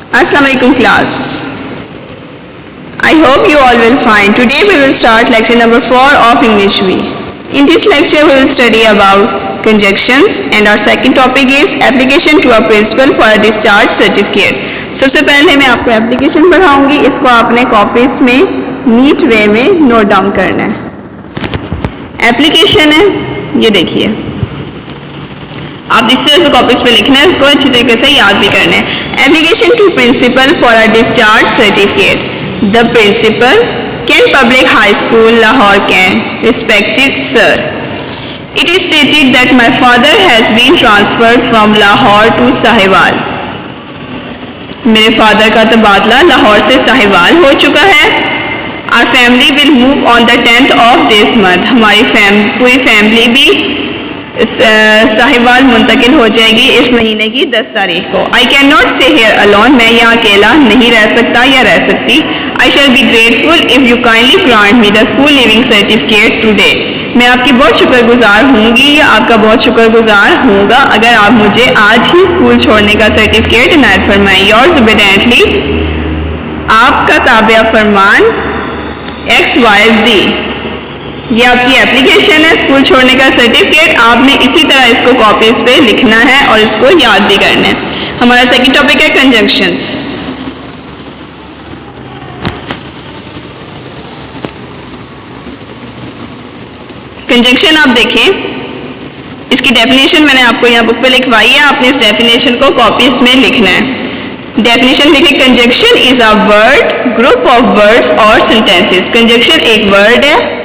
Assalamualaikum class. I hope you all will fine. Today we will start lecture number 4 of English V. In this lecture we will study about conjunctions and our second topic is application to a principal for a discharge certificate. सबसे पहले मैं आपको application पढ़ाऊंगी, इसको आपने copies में NEET वे में note down करना है। एप्लीकेशन है, ये देखिए, आप इस तरह से कॉपीज पे लिखना है, उसको अच्छी तरीके से याद भी करना है। Application to principal for a discharge certificate. The principal can public high school Lahore can respected sir, it is stated that my father has been transferred from Lahore to Sahiwal. मेरे फादर का तबादला लाहौर से साहिवाल हो चुका है। Our family will move on the 10th of this month। हमारी पूरी family भी साहिवाल मुंतकिल हो जाएगी इस महीने की 10 तारीख को। I can not stay here alone, मैं यहाँ अकेला नहीं रह सकता या रह सकती। I shall be grateful if you kindly grant me the school leaving certificate today. मैं आपकी बहुत शुक्रगुजार होंगी या आपका बहुत शुक्रगुजार होगा अगर आप मुझे आज ही स्कूल छोड़ने का सर्टिफिकेट इनायत फरमाएं। योर्स ओबीडिएंटली, आपका ताबिया फरमान XYZ। ये आपकी एप्लीकेशन है स्कूल छोड़ने का सर्टिफिकेट। आपने इसी तरह इसको कॉपीज पे लिखना है और इसको याद भी करना है। हमारा सेकंड टॉपिक है कंजंक्शंस। कंजंक्शन आप देखें, इसकी डेफिनेशन मैंने आपको यहाँ बुक पे लिखवाई है, आपने इस डेफिनेशन को कॉपीज में लिखना है। डेफिनेशन लिखे, conjunction is a word group of words और सेंटेंसेस। कंजंक्शन एक वर्ड है,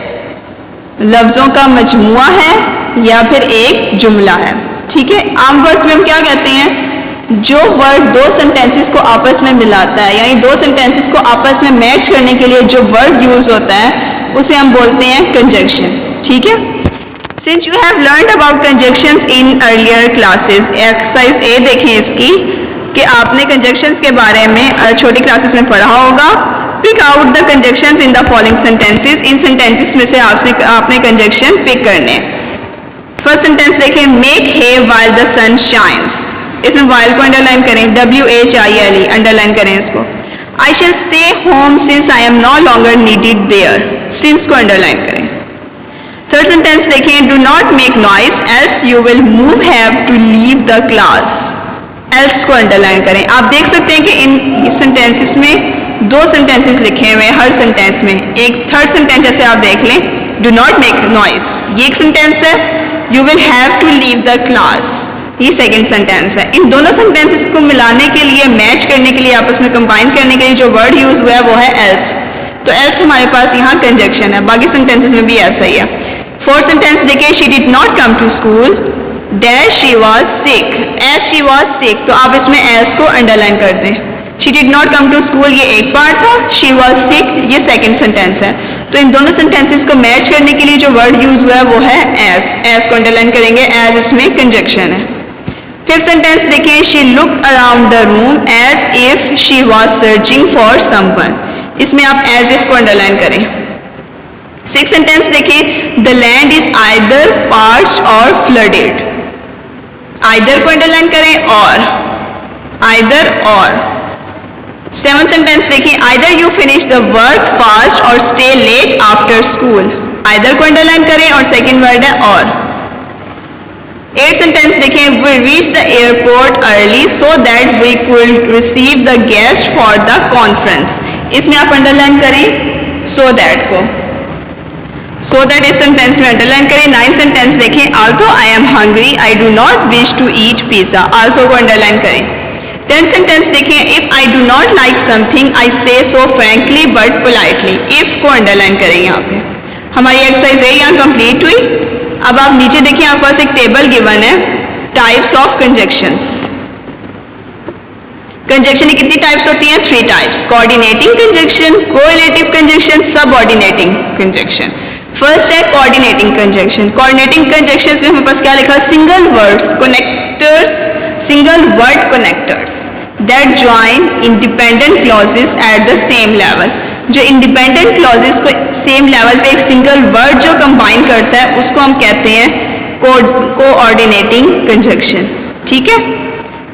लफ्ज़ों का मजमुआ है या फिर एक जुमला है। ठीक है, आम वर्ड्स में हम क्या कहते हैं, जो वर्ड दो सेंटेंसेस को आपस में मिलाता है, यानी दो सेंटेंसेस को आपस में मैच करने के लिए जो वर्ड यूज होता है उसे हम बोलते हैं कंजंक्शन। ठीक है, since you have learned about conjunctions in earlier classes, exercise ए देखें इसकी कि आपने कंजंक्शंस के बारे में छोटी क्लासेस में पढ़ा होगा। Pick out the conjunctions in the following sentences. इन सेंटेंसेस में से आपने कंजंक्शन पिक करने। फर्स्ट सेंटेंस देखें, make hay while the sun shines. इसमें व्हाइल को अंडरलाइन करें, WHILE अंडरलाइन करें इसको। I shall stay home since I am no longer needed there, since को अंडरलाइन करें। थर्ड सेंटेंस देखें, do not make noise else you will move have to leave the class. Else को underline करें। आप देख सकते हैं कि इन सेंटेंसेस में दो सेंटेंसेस लिखे हुए हैं हर सेंटेंस में। एक थर्ड सेंटेंस जैसे आप देख लें, डू नॉट मेक नॉइस, ये एक सेंटेंस है। You will have to leave the class, ये सेकंड सेंटेंस है। इन दोनों सेंटेंसेस को मिलाने के लिए, मैच करने के लिए, आपस में कंबाइन करने के लिए जो वर्ड यूज हुआ है वो है एल्स। तो एल्स हमारे पास यहाँ कंजंक्शन है, बाकी सेंटेंसेस में भी ऐसा ही है। फोर्थ सेंटेंस देखिए, she did not come to school dash she was sick, as she was sick, तो आप इसमें एज को अंडरलाइन कर दें। She did not come to school ये एक पार्ट था, शी वॉज सिक ये सेकंड सेंटेंस है। तो इन दोनों सेंटेंसेस को मैच करने के लिए जो वर्ड यूज हुआ है वो है एज। एज को अंडरलाइन करेंगे, एज इसमें कंजंक्शन है। फिफ्थ सेंटेंस देखिए, she looked around the room as if she was searching for someone, इसमें आप एज इफ को अंडरलाइन करें। सिक्स सेंटेंस देखें, the land is either parched or flooded, either को अंडरलाइन करें और, आइदर और। सेवन सेंटेंस देखिए, either you finish the work fast or stay late after school, either को अंडरलाइन करें और सेकंड वर्ड है और। एट सेंटेंस देखें, we reach the airport early so that we could receive the guest for the conference, इसमें आप underline करें so that को, so that इस सेंटेंस में अंडरलाइन करें। नाइन सेंटेंस देखें, although I am hungry I do not wish to eat pizza, although को underline करें। टेंथ सेंटेंस देखें, if I do not like something I say so frankly but politely, if को underline करें। यहाँ पे हमारी exercise है यहाँ कंप्लीट हुई। अब आप नीचे देखिए, आपके पास एक टेबल गिवन है, टाइप्स ऑफ कंजंक्शंस। कंजंक्शन की कितनी टाइप्स होती हैं? 3 types, coordinating conjunction, correlative conjunction, subordinating conjunction. First है कोऑर्डिनेटिंग कंजंक्शन। कोऑर्डिनेटिंग कंजंक्शन में हमारे पास क्या लिखा, single words connectors, single word connectors that join independent clauses at the same level. जो इंडिपेंडेंट क्लॉजेस को सेम लेवल पे एक सिंगल वर्ड जो कंबाइन करता है उसको हम कहते हैं कोऑर्डिनेटिंग कंजंक्शन। ठीक है,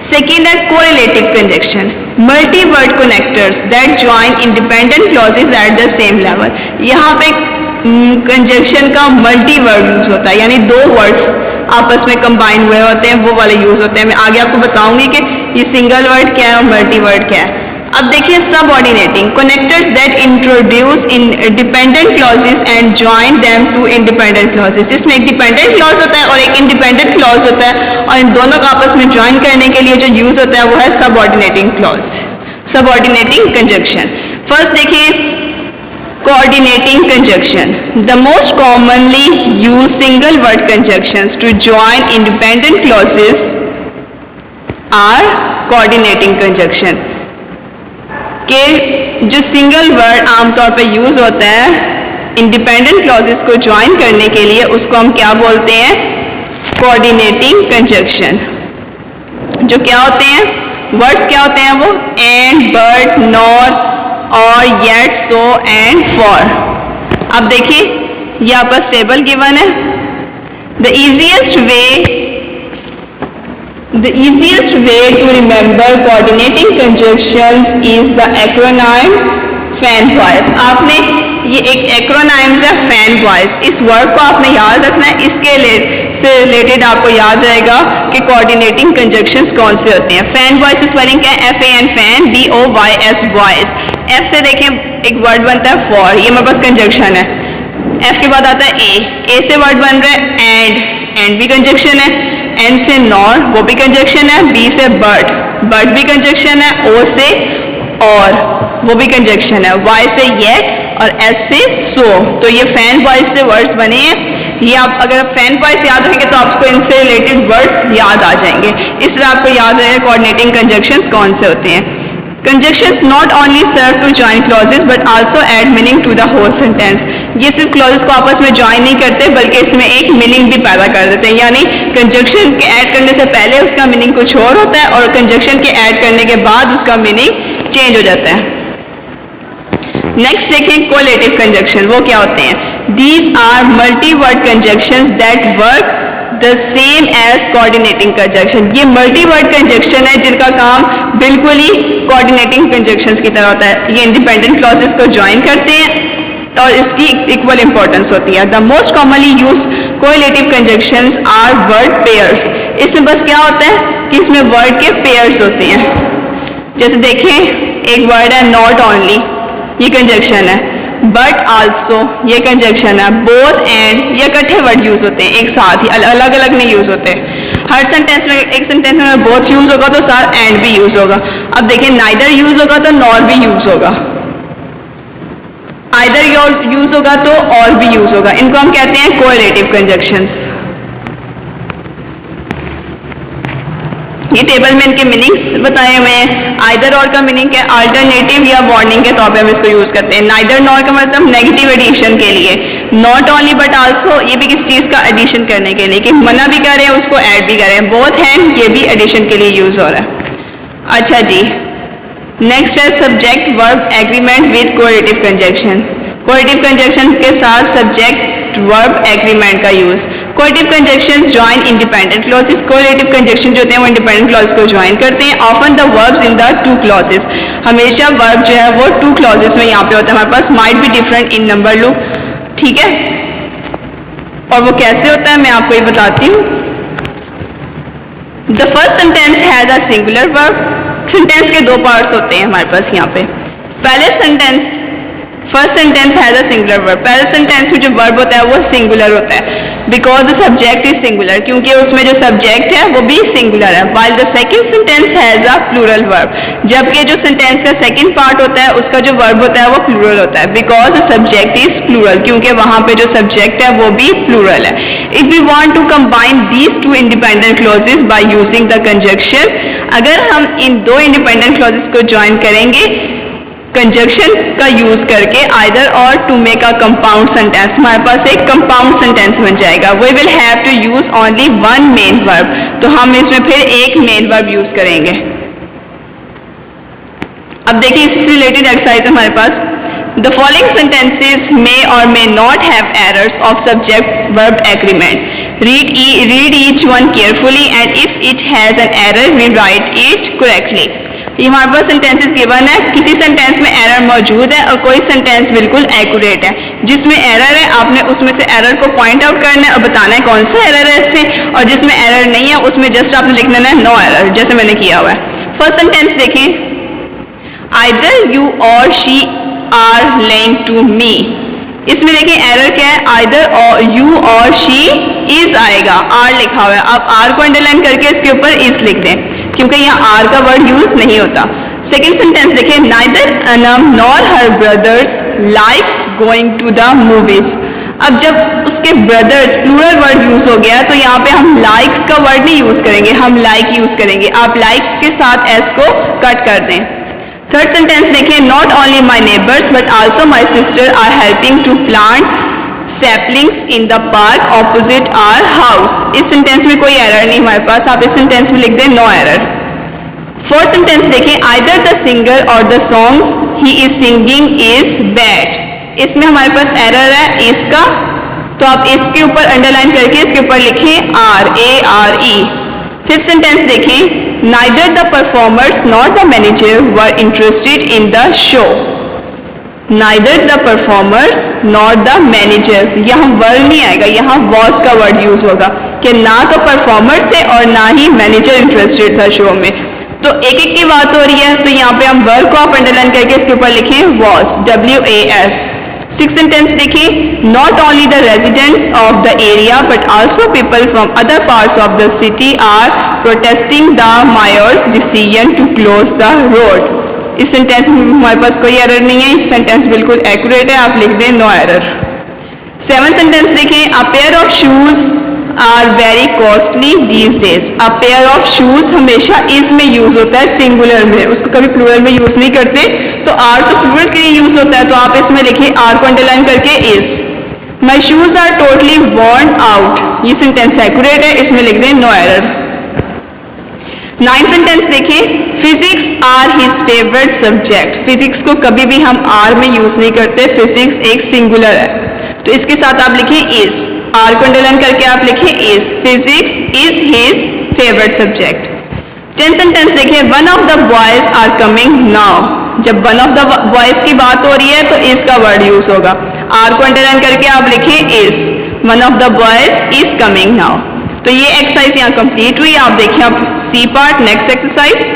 सेकेंड है correlative conjunction, multi word connectors that join independent clauses at the same level. यहाँ पे कंजक्शन का मल्टी वर्ड यूज होता है, यानी दो वर्ड्स आपस में कंबाइन हुए होते हैं, वो वाले यूज होते हैं। मैं आगे आपको बताऊंगी कि ये सिंगल वर्ड क्या है और मल्टी वर्ड क्या है। अब देखिए subordinating connectors that introduce in dependent clauses and join them to independent clauses. जिसमें एक डिपेंडेंट क्लॉज होता है और एक इंडिपेंडेंट क्लॉज होता है, और इन दोनों को आपस में ज्वाइन करने के लिए जो यूज होता है वो है subordinating clause, subordinating conjunction. First देखिए coordinating conjunction, the most commonly use single word conjunctions to join independent clauses are coordinating conjunction. कि जो सिंगल वर्ड आमतौर पे यूज होता है इंडिपेंडेंट क्लॉजेस को ज्वाइन करने के लिए, उसको हम क्या बोलते हैं, कोऑर्डिनेटिंग कंजक्शन। जो क्या होते हैं वर्ड्स, क्या होते हैं वो, एंड, बट, नॉर, और, येट, सो एंड फॉर। अब देखिए ये आपका टेबल गिवन है। The easiest way to remember coordinating conjunctions is the acronyms fan voice। आपने ये एक एक्रोनाइम्स है फैन वॉइस, इस वर्ड को आपने याद रखना है। इसके से रिलेटेड आपको याद रहेगा कि कोऑर्डिनेटिंग कंजक्शंस कौन से होते हैं। फैन वॉइस की स्पेलिंग क्या है, FAN fan, VOYS voice. F से देखें एक वर्ड बनता है फॉर, ये मेरे पास कंजक्शन है। F के बाद आता है A से वर्ड बन रहा है एंड भी कंजक्शन है। N से नॉर, वो भी कंजक्शन है। B से बट भी कंजक्शन है। O से और, वो भी कंजक्शन है। Y से येट और S से सो। तो ये फैन वॉइस से वर्ड्स बने हैं। ये आप अगर फैन वॉइस याद रखेंगे तो आपको इनसे रिलेटेड वर्ड्स याद आ जाएंगे। इस तरह आपको याद रहेगा कोऑर्डिनेटिंग कंजक्शंस कौन से होते हैं। Conjunctions not only serve to join clauses but also add meaning to the whole sentence। ये सिर्फ clauses को आपस में join नहीं करते बल्कि इसमें एक meaning भी पैदा कर देते हैं। यानी conjunction के ऐड करने से पहले उसका meaning कुछ और होता है और conjunction के ऐड करने के बाद उसका meaning चेंज हो जाता है। नेक्स्ट देखें कोलेटिव कंजक्शन, वो क्या होते हैं। These are multi-word conjunctions that work the same as coordinating conjunction। ये multi-word conjunction है जिनका काम बिल्कुल ही coordinating conjunctions की तरह होता है। ये independent clauses को join करते हैं और इसकी equal importance होती है। The most commonly used correlative conjunctions are word pairs। इसमें बस क्या होता है कि इसमें word के pairs होते हैं। जैसे देखें एक word है not only, ये कंजक्शन है। बट आल्सो, ये कंजक्शन है। बोथ एंड, ये इकट्ठे वर्ड यूज होते हैं एक साथ ही, अलग अलग नहीं यूज होते। हर सेंटेंस में, एक सेंटेंस में बोथ यूज होगा तो साथ एंड भी यूज होगा। अब देखिए नाइदर यूज होगा तो नॉर भी यूज होगा, आइदर यूज होगा तो और भी यूज होगा। इनको हम कहते हैं कोरिलेटिव कंजक्शंस। ये टेबल में इनके मीनिंग्स बताए हुए हैं। आइदर और का मीनिंग है अल्टरनेटिव या वार्निंग के तौर पे हम इसको यूज करते हैं। नाइदर नॉर का मतलब नेगेटिव एडिशन के लिए। नॉट ओनली बट आल्सो, ये भी किसी चीज का एडिशन करने के लिए कि मना भी कर रहे हैं उसको ऐड भी कर रहे हैं। बोथ हैंड, ये भी एडिशन के लिए यूज हो रहा है। अच्छा जी, नेक्स्ट है subject verb agreement with correlative conjunction. Correlative conjunction के साथ सब्जेक्ट वर्ब एग्रीमेंट का use. Correlative conjunctions join independent clauses. Correlative conjunction जो होते हैं वो इंडिपेंडेंट क्लॉज को ज्वाइन करते हैं। Often the verbs in the two clauses, हमेशा वर्ब जो है वो टू क्लॉजेस में यहाँ पे होता है हमारे पास। Might be different in number लू, ठीक है। और वो कैसे होता है मैं आपको ये बताती हूँ। The first sentence has a singular verb. Sentence के दो पार्ट्स होते हैं हमारे पास यहाँ पे। पहले sentence, first sentence has a singular verb. पहले सेंटेंस में जो वर्ब होता है वो सिंगुलर होता है because the subject is singular, क्योंकि उसमें जो सब्जेक्ट है वो भी सिंगुलर है। While the second sentence has a plural verb, जबकि जो सेंटेंस का सेकंड पार्ट होता है उसका जो वर्ब होता है वो प्लूरल होता है because the subject is plural, क्योंकि वहां पे जो सब्जेक्ट है वो भी प्लूरल है। If we want to combine these two independent clauses by using the conjunction, अगर हम इन दो इंडिपेंडेंट क्लॉजेस को ज्वाइन करेंगे कंजक्शन का यूज करके either or to make a compound sentence, हमारे पास एक कंपाउंड सेंटेंस बन जाएगा। We will have to use only one main verb, तो हम इसमें फिर एक मेन वर्ब यूज करेंगे। अब देखिए इससे रिलेटेड एक्सरसाइज हमारे पास। द फॉलोइंग सेंटेंसेस मे और may not have errors of subject verb agreement. read each one carefully and if it has an error we write it correctly. ये हमारे पास सेंटेंसेस गिवन है, किसी सेंटेंस में एरर मौजूद है और कोई सेंटेंस बिल्कुल एक्यूरेट है. जिसमें एरर है आपने उसमें से एरर को पॉइंट आउट करना है और बताना है कौन सा एरर है इसमें, और जिसमें एरर नहीं है उसमें जस्ट आपने लिख देना है नो एरर, जैसे मैंने किया हुआ है. फर्स्ट सेंटेंस देखें, either you or she are lying to me. इसमें देखिए एरर क्या है, आइदर और यू और शी इज आएगा, आर लिखा हुआ है. आप आर को अंडरलाइन करके इसके ऊपर इज लिख दें क्योंकि यहाँ आर का वर्ड यूज नहीं होता. सेकेंड सेंटेंस देखिए, neither Anam nor her brothers likes going to the movies. अब जब उसके ब्रदर्स प्लूरल वर्ड यूज हो गया तो यहाँ पे हम लाइक्स का वर्ड नहीं यूज करेंगे, हम लाइक यूज करेंगे. आप लाइक के साथ एस को कट कर दें. थर्ड सेंटेंस देखिए, not only my neighbours but also my sister are helping to plant saplings in the park opposite our house. इस सेंटेंस में कोई एरर नहीं हमारे पास, आप इस सेंटेंस में लिख दें नो एरर. फोर्थ सेंटेंस देखें, आइदर द सिंगर और the songs he is singing is bad. इसमें हमारे पास एरर है इसका, तो आप इसके ऊपर अंडरलाइन करके इसके ऊपर लिखें RARE. फिफ्थ सेंटेंस देखें, neither the performers not the manager were interested in the show. Neither the performers not the manager, यहाँ वर्ड नहीं आएगा, यहाँ वॉज का वर्ड यूज होगा कि ना तो परफॉर्मर्स थे और ना ही मैनेजर इंटरेस्टेड था शो में. तो एक एक की बात हो रही है, तो यहाँ पे हम वर्ड को आप अंडरलाइन करके इसके ऊपर लिखें वॉज, WAS. सिक्स सेंटेंस देखिए, not only the residents of the area but also people from other parts of the city are protesting the mayor's decision to close the road. इस sentence में हमारे पास कोई error नहीं है, sentence बिल्कुल accurate है, आप लिख दें नो एरर. सेवन सेंटेंस देखें, a pair of shoes are very costly these days. A pair of shoes हमेशा इज में यूज होता है सिंगुलर में, उसको कभी प्लूरल में यूज नहीं करते, तो आर तो प्लूरल के लिए यूज होता है, तो आप इसमें लिखिए आर को अंडरलाइन करके is. My shoes are totally worn out. ये सेंटेंस एक्यूरेट है, इसमें लिख दें नो एरर. नाइन सेंटेंस देखें, physics are his favourite subject. Physics को कभी भी हम आर में यूज नहीं करते, फिजिक्स एक सिंगुलर है, तो इसके साथ आप लिखें इज. आर को अंडरलाइन करके आप लिखें is. Physics is his favourite subject. 10 sentence देखिए, one of the boys are coming now. जब वन ऑफ द बॉयज की बात हो रही है तो इज का वर्ड यूज होगा. आर को अंडरलाइन करके आप लिखें is. One of the boys is coming now. तो ये एक्सरसाइज यहाँ कंप्लीट हुई. आप देखिए आप C part, next exercise,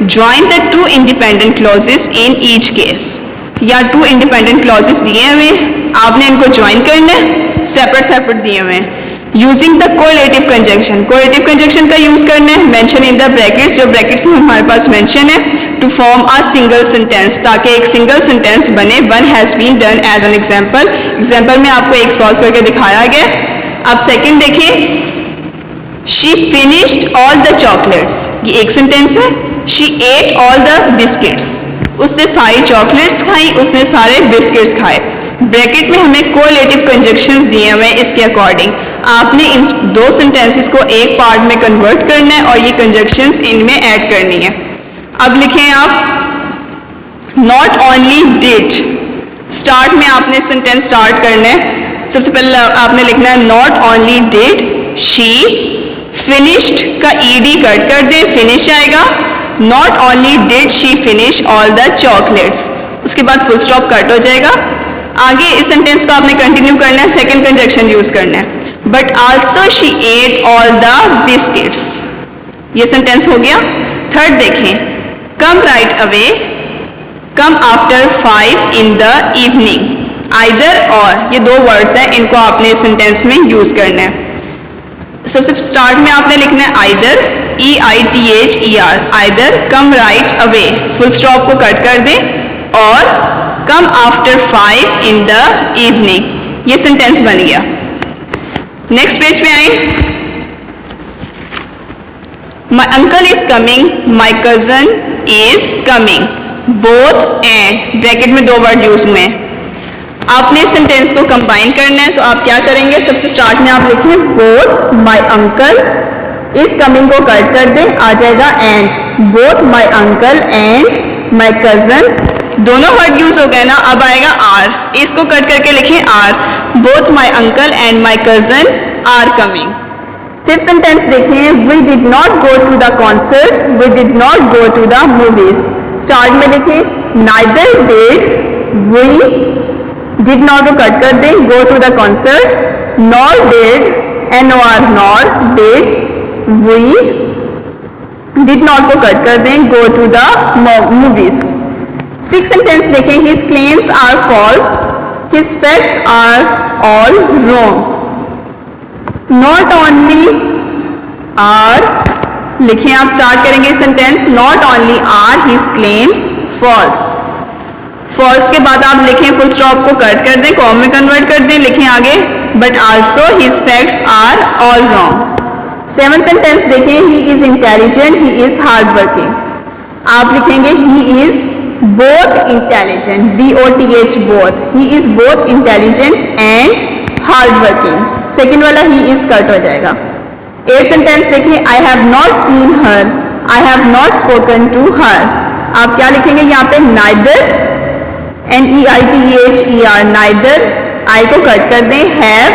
join the two independent clauses in each case. या टू इंडिपेंडेंट क्लॉजेस दिए हुए, आपने इनको ज्वाइन करना है, सेपरेट सेपरेट दिए हुए हैं. Using the correlative conjunction, correlative conjunction का यूज करना है. मेंशन इन द ब्रैकेट्स, जो ब्रैकेट्स में हमारे पास मेंशन है, to form a single sentence, ताकि एक सिंगल सेंटेंस बने. One has been done as an example. Example में आपको एक सॉल्व करके दिखाया गया. अब सेकेंड देखें, she finished all the chocolates. ये एक सेंटेंस है. She ate all the biscuits. उसने सारी चॉकलेट्स खाई, उसने सारे बिस्किट्स खाए. ब्रैकेट में हमें कोरिलेटिव कंजंक्शंस दिए हुए हैं. इसके अकॉर्डिंग आपने इन दो सेंटेंसेस को एक पार्ट में कन्वर्ट करना है और ये कंजंक्शंस इनमें ऐड करनी है. अब लिखें आप, नॉट ओनली डिड. स्टार्ट में आपने सेंटेंस स्टार्ट करना है. सबसे पहले आपने लिखना है not only did she finished का ed कट कर दे, फिनिश आएगा. Not only did she finish all the chocolates, उसके बाद फुल स्टॉप कट हो जाएगा. आगे इस सेंटेंस को आपने कंटिन्यू करना है, सेकंड कंजंक्शन यूज करना है. But also she ate all the biscuits. ये सेंटेंस हो गया. थर्ड देखें, come right away, come after 5 in the evening. Either or, ये दो वर्ड्स हैं, इनको आपने इस सेंटेंस में यूज करना है. सबसे स्टार्ट में आपने लिखना है आइदर, EITHER, आइदर कम राइट अवे, फुल स्टॉप को कट कर दें, और कम आफ्टर 5 इन द इवनिंग. ये सेंटेंस बन गया. नेक्स्ट पेज पे आए, my uncle is coming, my cousin is coming. Both and bracket में दो वर्ड यूज हुए हैं. आपने इस सेंटेंस को कंबाइन करना है, तो आप क्या करेंगे, सबसे स्टार्ट में आप लिखें both my uncle is coming को कट कर दें, आ जाएगा and. Both my uncle and my cousin, दोनों वर्ड यूज हो गए ना, अब आएगा आर. इसको कट करके लिखें are. Both my uncle and my cousin are coming. Fifth sentence देखें, we did not go to the concert, we did not go to the movies. Start में लिखें neither did we, did not को cut कर दें, go to the concert, nor did NOR nor did we, did not को cut कर दें, go to the movies. Six sentence देखें, his claims are false, his facts are all wrong. Not only are लिखें, आप start करेंगे sentence, not only are his claims false. False के बाद आप लिखें, फुल स्टॉप को कट कर दें, कॉम में कन्वर्ट कर दें, लिखें आगे but also his facts are all wrong. Seven sentence देखें, he is intelligent, he is hard working. आप लिखेंगे he is both intelligent, BOTH both, he is both intelligent and hard working. Second वाला he is cut हो जाएगा। Eight sentence देखें, I have not seen her, I have not spoken to her. आप क्या लिखेंगे यहाँ पे, नाइदर NEITHER नाइदर, आई को कट कर दें, हैव,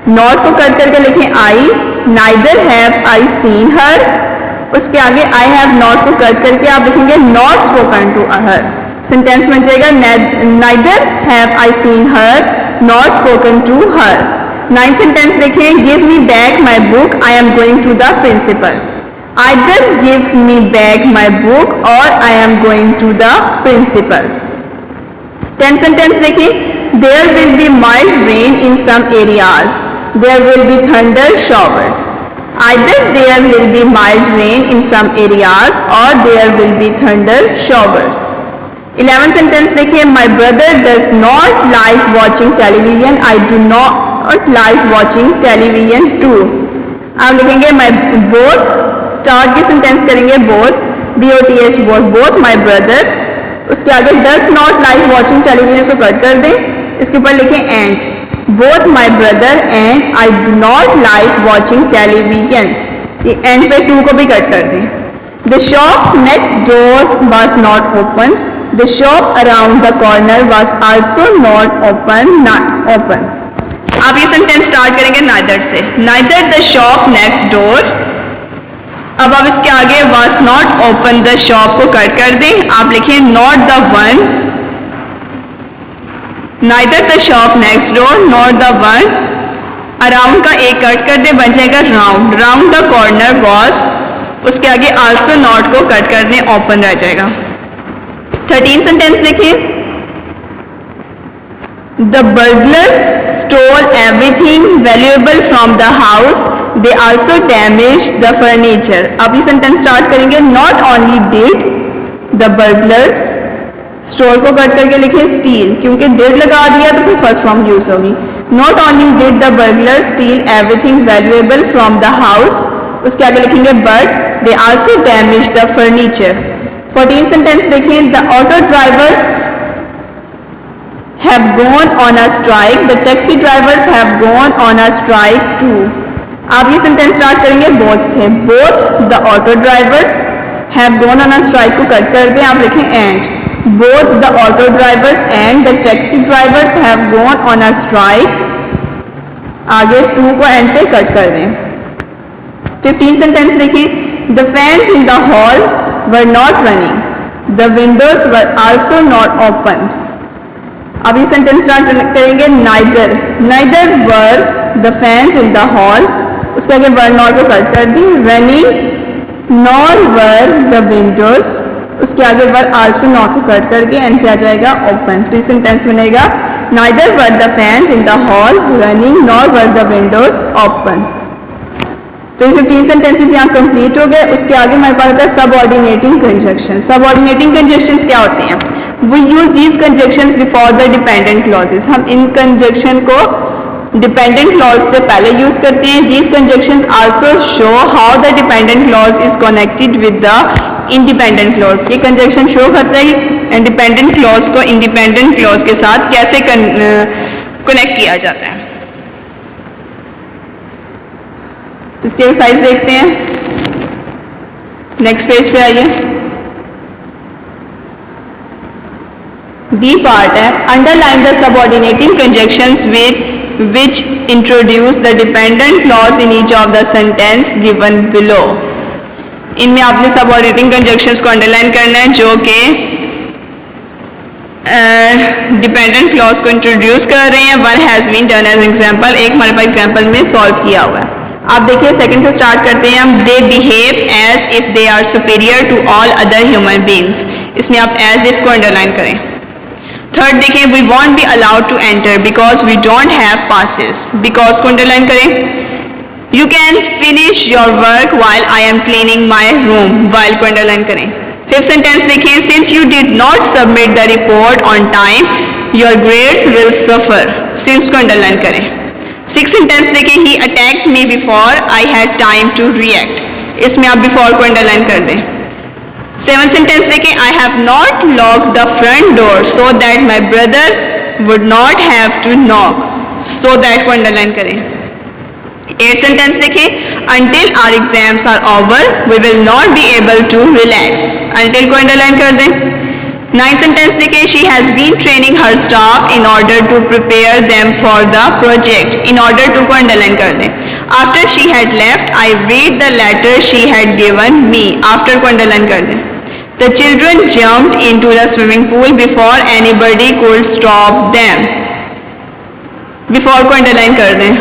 नॉट को कट करके लिखें I, neither have I seen her. उसके आगे आई हैव नॉट को कट करके आप लिखेंगे not spoken to her. Sentence बन जाएगा neither have I seen her not spoken to her. Ninth sentence देखें, give me back my book, I am going to the principal. Either give me back my book or I am going to the principal. Tenth sentence देखें, there will be mild rain in some areas, there will be thunder showers. Either there will be mild rain in some areas or there will be thunder showers. 11 sentence देखिए, my brother does not like watching television, I do not like watching television too. आप लिखेंगे my both, start की sentence करेंगे both, BOTH both, both my brother. उसके आगे does not like watching television को cut कर दें, इसके ऊपर लिखें and, both my brother and I do not like watching television. ये एंड पे टू को भी कट कर दें। The shop next door was not open, the shop around the corner was also not open. आप ये सेंटेंस स्टार्ट करेंगे neither से, neither the shop next door। अब आप इसके आगे was not open the shop को कट कर दें, आप लिखें not the one, neither the shop next door nor the one around का एक कट कर दें, बन जाएगा round, round the corner was, उसके आगे also not को कट कर दें, open रह जाएगा। 13 सेंटेंस देखिए, the burglars stole everything valuable from the house, they also damaged the furniture। अब ये सेंटेंस स्टार्ट करेंगे, not only did the burglars, stole को कट करके लिखे steal, क्योंकि did लगा दिया तो फिर फर्स्ट फॉर्म यूज होगी। not only did the burglars steal everything valuable from the house, उसके आगे लिखेंगे but they also damaged the furniture। 14 sentence देखिए, the auto drivers have gone on a strike, the taxi drivers have gone on a strike too. आप ये sentence start करेंगे both से, both the auto drivers have gone on a strike को cut कर दें, आप लिखें and, both the auto drivers and the taxi drivers have gone on a strike, आगे टू को एंड पे कट कर दें। 15 सेंटेंस देखिए, the fans in the hall were not running, the windows were also not open। अब ये sentence start करेंगे, neither were the fans in the hall, उसके आगे were not को कट कर दी, running nor were the windows, उसके आगे were also not को कट करके एंड क्या जाएगा open। तो ये सेंटेंस बनेगा, neither were the fans in the hall running nor were the windows open। तो ये 15 सेंटेंसेस यहाँ कंप्लीट हो गए। उसके आगे हमारे पास आता है सबऑर्डिनेटिंग कंजक्शन। सबऑर्डिनेटिंग कंजक्शंस क्या होते हैं? We use these conjunctions before the dependent clauses. हम इन कंजक्शन को डिपेंडेंट क्लॉज से पहले यूज करते हैं। These conjunctions also show how the dependent clause is connected with the independent clause. ये कंजक्शन शो करता है इंडिपेंडेंट क्लॉज को इंडिपेंडेंट क्लॉज के साथ कैसे कनेक्ट किया जाता है। तो इसके एक्सरसाइज देखते हैं, नेक्स्ट पेज पे आइए। डी पार्ट है, underline the subordinating conjunctions with which introduce the dependent clause in each of the sentence given below. इनमें आपने सबऑर्डिनेटिंग कंजक्शंस को अंडरलाइन करना है जो कि डिपेंडेंट क्लॉज को इंट्रोड्यूस कर रहे हैं. One has been done as example, एक हमारे पास एग्जाम्पल में सॉल्व किया हुआ है. आप देखिए सेकंड से स्टार्ट करते हैं हम. They behave as if they are superior to all other human beings. इसमें आप एज इफ को अंडरलाइन करें. थर्ड देखिए, we won't be allowed to enter because we don't have passes. Because को अंडरलाइन करें. You can finish your work while I am cleaning my room. While को underline करें. Fifth sentence देखिए, since you did not submit the report on time your grades will suffer. Since को underline करें. Six sentence देखिए, he attacked me before I had time to react. इसमें आप before को underline कर दें. सेवन सेंटेंस देखिए, I have not locked the front door so that my brother would not have to knock. So that को underline करें. Eight sentence देखिए, until our exams are over we will not be able to relax. until को underline कर दें. Ninth sentence देखिए, she has been training her staff in order to prepare them for the project. in order to को underline कर दें. after she had left I read the letter she had given me. after को underline कर दें. the children jumped into the swimming pool before anybody could stop them. before को underline कर दें.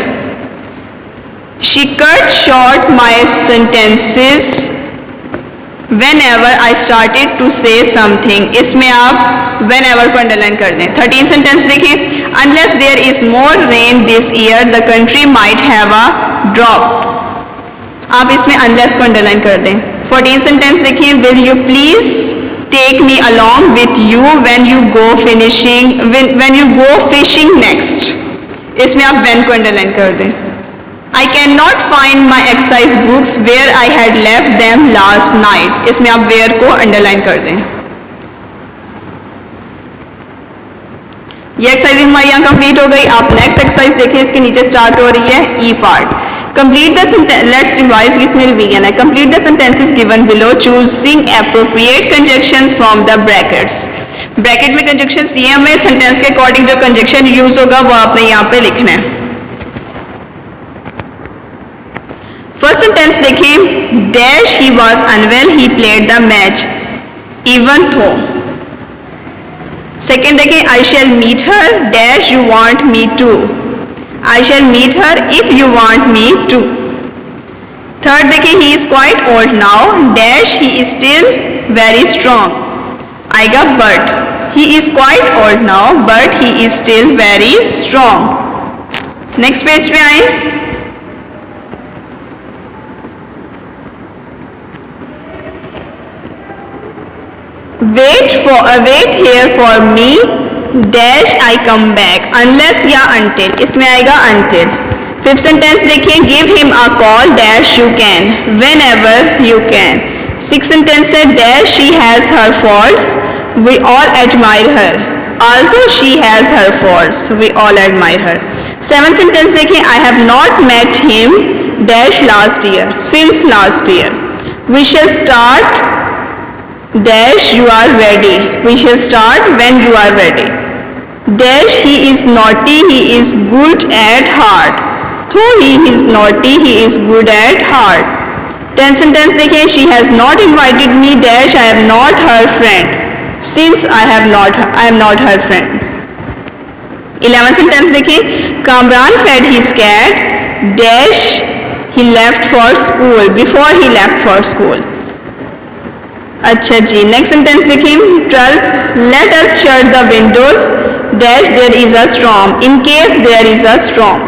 She cut short my sentences whenever I started to say something. इसमें आप whenever को underline कर दें. 13 सेंटेंस देखिए, unless there is more rain this year the country might have a drought. आप इसमें unless को अंडरलाइन कर दें. 14 सेंटेंस देखिए, will you please take me along with you when you go fishing next. इसमें आप when को अंडरलाइन कर दें. I cannot find my exercise books where I had left them last night. इसमें आप where को अंडरलाइन कर दें. ये एक्सरसाइज हमारी यहाँ कंप्लीट हो गई. आप नेक्स्ट एक्सरसाइज देखिए, इसके नीचे स्टार्ट हो रही है E part. Complete the sentence. Let's revise. इसमें रिवीजन है. Complete the sentences given below choosing appropriate conjunctions from the brackets. Bracket में कंजक्शंस दिए हमें. सेंटेंस के अकॉर्डिंग जो कंजक्शन यूज होगा वो आपने यहाँ पे लिखना है. फर्स्ट सेंटेंस देखिए, dash he was unwell he played the match even though. Second देखिए, I shall meet her dash you want me to. I shall meet her if you want me to. Third देखिए, he is quite old now dash he is still very strong. आएगा but. He is quite old now but he is still very strong. Next page पे आए. wait here for me dash I come back unless या until. इसमें आएगा until. Fifth sentence देखिए, give him a call dash you can whenever you can. Six sentence है, dash she has her faults we all admire her. although she has her faults we all admire her. Seven sentence देखिए, I have not met him dash last year since last year. we shall start dash you are ready. we shall start when you are ready. dash he is naughty he is good at heart. though he is naughty he is good at heart. 10 sentence देखिए, she has not invited me dash I am not her friend since I am not her friend. 11 sentence देखिए, Kamran fed his cat dash he left for school before he left for school. अच्छा जी, next sentence देखिए, 12 let us shut the windows dash there is a storm in case there is a storm.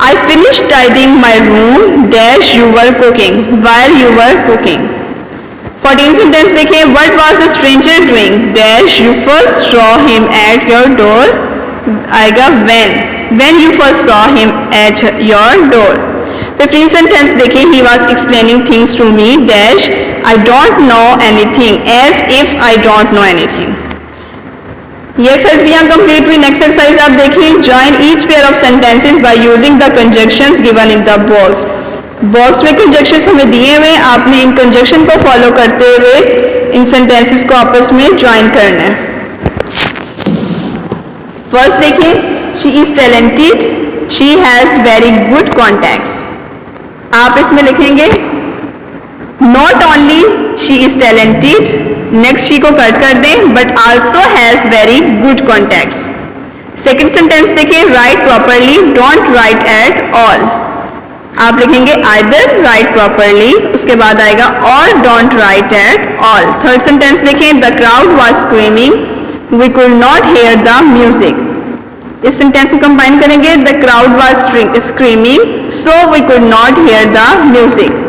I finish tidying my room dash you were cooking while you were cooking. 14 sentence देखिए, what was the stranger doing dash you first saw him at your door. आएगा when you first saw him at your door. 15 sentence देखिए, he was explaining things to me dash I don't know anything as if I don't know anything. ये exercise भी यहाँ complete हुई. Next exercise आप देखिए, join each pair of sentences by using the conjunctions given in the box. Box में conjunctions हमें दिए हुए, आपने इन कंजक्शन को फॉलो करते हुए इन सेंटेंसेस को आपस में ज्वाइन करना है. फर्स्ट देखिए, she is talented she has very good contacts. आप इसमें लिखेंगे not only she is talented, next she को कट कर दें, but also has very good contacts. Second sentence देखिए, write properly, don't write at all. आप लिखेंगे आइदर राइट प्रॉपरली, उसके बाद आएगा or don't write at all. Third sentence देखें, the crowd was screaming, we could not hear the music. इस sentence को combine करेंगे, the crowd was screaming so we could not hear the music.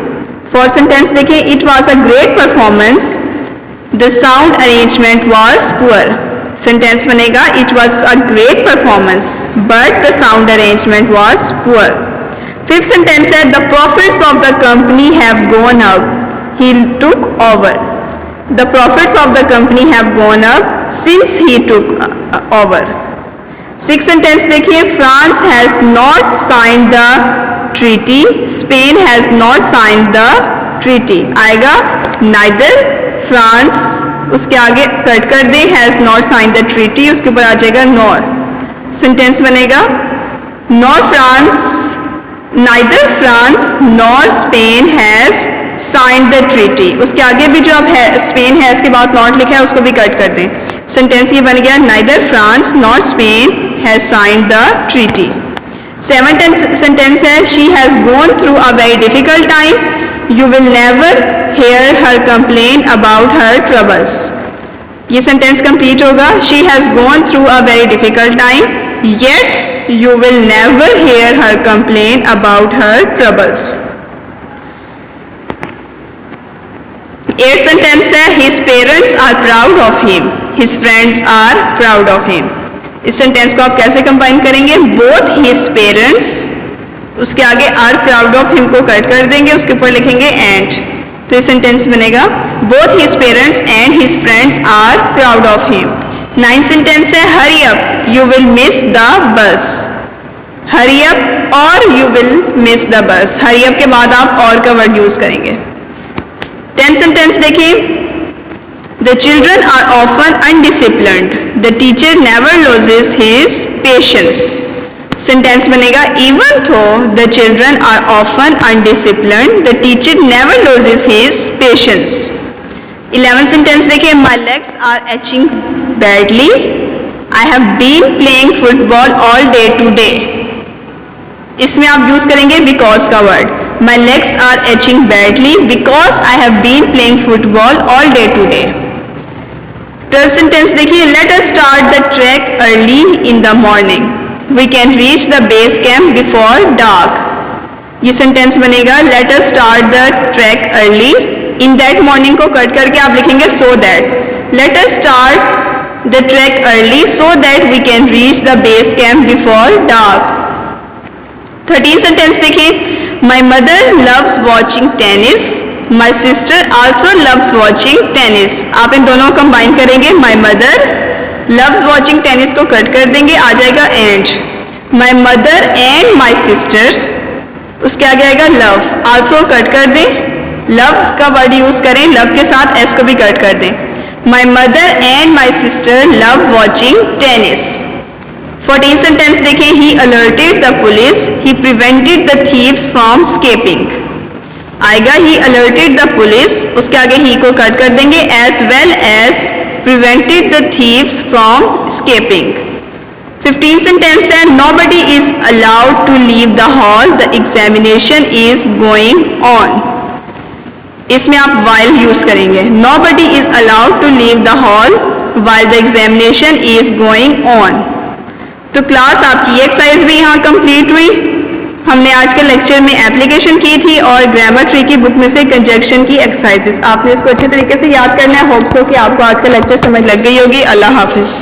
Fourth sentence देखिए, it was a great performance, the sound arrangement was poor. Sentence बनेगा, it was a great performance but the sound arrangement was poor. Fifth sentence है, the profits of the company have gone up, he took over. The profits of the company have gone up since he took over. Sixth sentence देखिए, France has not signed the treaty, Spain has not signed the treaty. आएगा neither France, उसके आगे cut कर दे, has not signed the treaty, उसके ऊपर आ जाएगा नॉर। सेंटेंस बनेगा, nor France, neither France nor Spain has signed the treaty. उसके आगे भी जो अब है स्पेन हैज के बाद नॉट लिखा है उसको भी कट कर दें। सेंटेंस ये बन गया, neither France nor Spain has signed the treaty. Seventh sentence है, she has gone through a very difficult time, you will never hear her complain about her troubles. ये सेंटेंस कंप्लीट होगा, she has gone through a very difficult time yet you will never hear her complain about her troubles. Eight sentence है, his parents are proud of him, his friends are proud of him. इस sentence को आप कैसे combine करेंगे, both his parents, उसके आगे are proud of him को cut कर देंगे, उसके ऊपर लिखेंगे एंड, तो ये सेंटेंस बनेगा, both his parents and his friends are proud of him. Ninth sentence है, hurry up you will miss the bus, hurry up or you will miss the bus. Hurry up के बाद आप or का word use करेंगे। Tenth sentence देखिए, the children are often undisciplined, the teacher never loses his patience। Sentence बनेगा, even though the children are often undisciplined, the teacher never loses his patience। 11th sentence देखिए, my legs are itching badly, I have been playing football all day today। इसमें आप use करेंगे because का word, my legs are itching badly because I have been playing football all day today। 12th sentence देखिए, let us start the trek early in the morning, we can reach the base camp before dark। ये sentence बनेगा, let us start the trek early, in that morning को cut करके आप लिखेंगे so that, let us start the trek early so that we can reach the base camp before dark। 13th sentence देखिए, my mother loves watching tennis, my sister also loves watching tennis। आप इन दोनों को combine करेंगे, my mother loves watching tennis को cut कर देंगे, आ जाएगा and, my mother and my sister, उसके आगे आएगा love, also कट कर दें, love का वर्ड यूज करें, love के साथ s को भी कट कर दें, my mother and my sister love watching tennis। 14th sentence देखिए, he alerted the police, he prevented the thieves from escaping। आएगा, he alerted the police, उसके आगे he को कट कर देंगे, as well as prevented the thieves from escaping। 15th sentence है, nobody is allowed to leave the hall, the examination is going on। इसमें आप while use करेंगे, nobody is allowed to leave the hall while the examination is going on। तो class आपकी exercise भी यहाँ complete हुई। हमने आज के लेक्चर में एप्लीकेशन की थी और ग्रामर ट्री की बुक में से कंजक्शन की एक्सरसाइजेस। आपने इसको अच्छे तरीके से याद करना है। होप सो कि आपको आज का लेक्चर समझ लग गई होगी। अल्लाह हाफिज़।